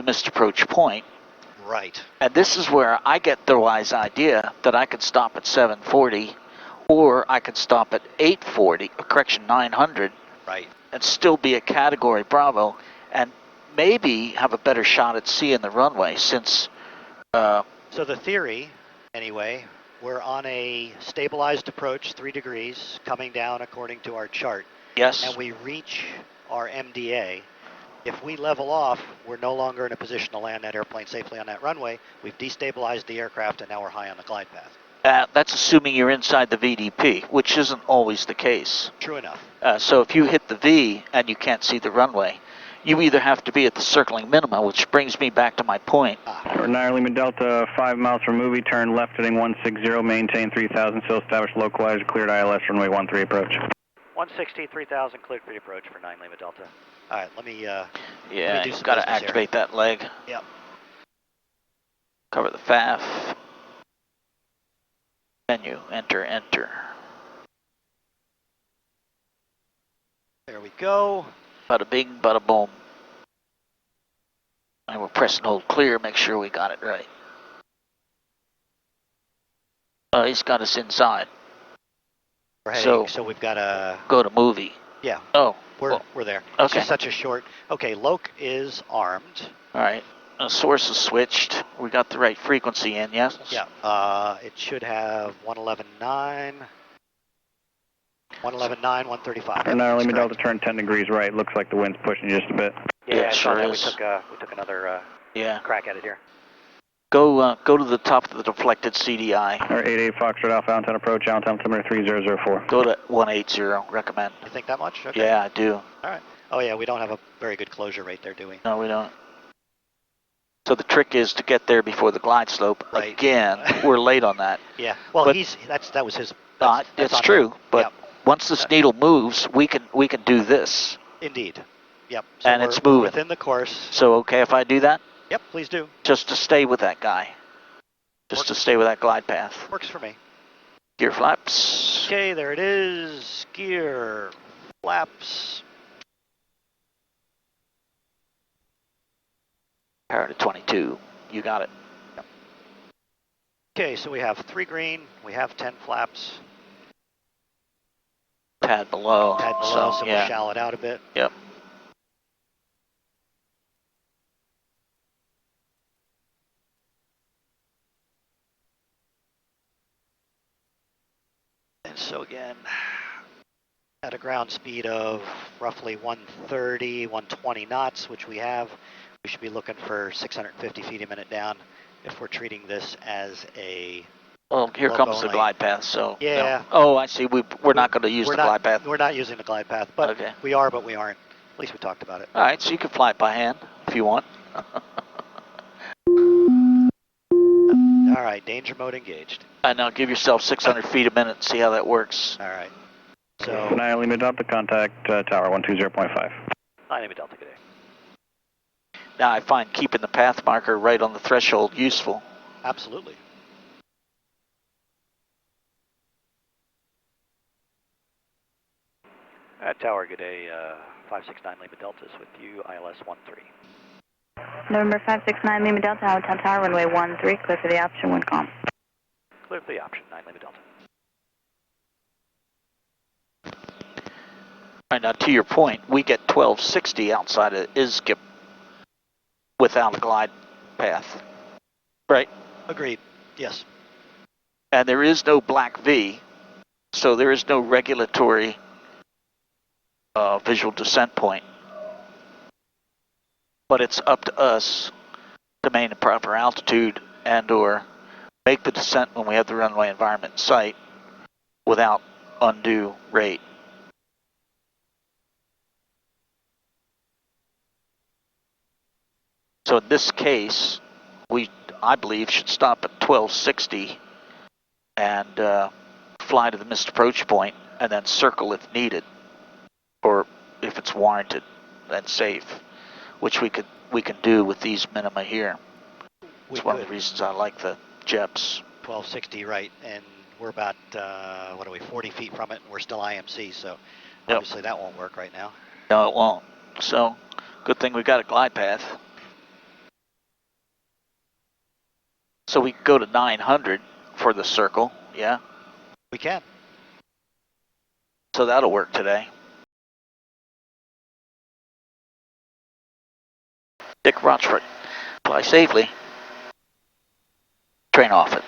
missed approach point. Right. And this is where I get the wise idea that I could stop at 740, or I could stop at 840, correction, 900, Right. and still be a Category Bravo, and maybe have a better shot at seeing the runway, since... So the theory, anyway, we're on a stabilized approach, 3 degrees, coming down according to our chart. Yes. And we reach our MDA. If we level off, we're no longer in a position to land that airplane safely on that runway. We've destabilized the aircraft, and now we're high on the glide path. That's assuming you're inside the VDP, which isn't always the case. True enough. So if you hit the V and you can't see the runway, you either have to be at the circling minima, which brings me back to my point. 9 Lima Delta, 5 miles from movie, turn left heading 160, maintain 3000, still established localized, cleared ILS, runway 13 approach. 160, 3000, cleared for the approach for 9 Lima Delta. All right, let me yeah, let me do you've got to activate that leg. Yep. Cover the FAF. Menu, enter. There we go. Bada bing, bada boom. And we're pressing hold clear, make sure we got it right. He's got us inside. We're heading, so we've got to go to movie. Yeah. Oh. We're there. Okay. It's just such a short. Okay, Loc is armed. All right. Source is switched. We got the right frequency in, yes? Yeah. It should have 111.9. 111.9, 135. Yep, 9 Lima Delta, turn 10 degrees right. Looks like the wind's pushing just a bit. Yeah, sure is. We took another crack at it here. Go to the top of the deflected CDI. Or 88 Foxtrot Alpha, Allentown approach, Allentown altimeter 3004. Go to 180, recommend. You think that much? Okay. Yeah, I do. All right. Oh yeah, we don't have a very good closure rate there, do we? No, we don't. So the trick is to get there before the glide slope. Right. Again, we're late on that. Yeah. Well, but, that was his. It's true, but yep. Once this needle moves, we can do this. Indeed. Yep. So and it's moving within the course. So okay if I do that? Yep, please do. Just to stay with that guy. Just to stay with that glide path. Works for me. Gear flaps. Okay, there it is. Gear flaps. Power to 22. You got it. Yep. Okay, so we have 3 green. We have 10 flaps. Tad below. So we'll shallow it out a bit. Yep. And so again, at a ground speed of roughly 130, 120 knots, which we have, we should be looking for 650 feet a minute down if we're treating this as a... Well, here comes the glide path, so... Yeah. No. Oh, I see. We're not going to use the glide path. We're not using the glide path, but we are, but we aren't. At least we talked about it. All right, so you can fly it by hand if you want. All right, danger mode engaged. And now give yourself 600 feet a minute and see how that works. All right. So... 9 Lima Delta, contact tower 120.5. 9 Lima Delta, good day. Now I find keeping the path marker right on the threshold useful. Absolutely. Tower, good day. 569 Lima Delta is with you, ILS 13. November 569 Lima Delta, Allentown Tower, runway 13, clear for the option, wind calm. Clear for the option, 9 Lima Delta. All right, now to your point, we get 1260 outside of ISGIP without a glide path, right? Agreed, yes. And there is no black V, so there is no regulatory visual descent point. But it's up to us to maintain the proper altitude and or make the descent when we have the runway environment in sight without undue rate. So in this case, I believe, should stop at 1260 and fly to the missed approach point and then circle if needed, or if it's warranted and safe, which we can do with these minima here. It's one of the reasons I like the JEPs. 1260, right, and we're about, 40 feet from it, and we're still IMC, so obviously that won't work right now. No, it won't. So, good thing we got a glide path. So we go to 900 for the circle, yeah? We can. So that'll work today. Dick Rochfort, fly safely. Train off it.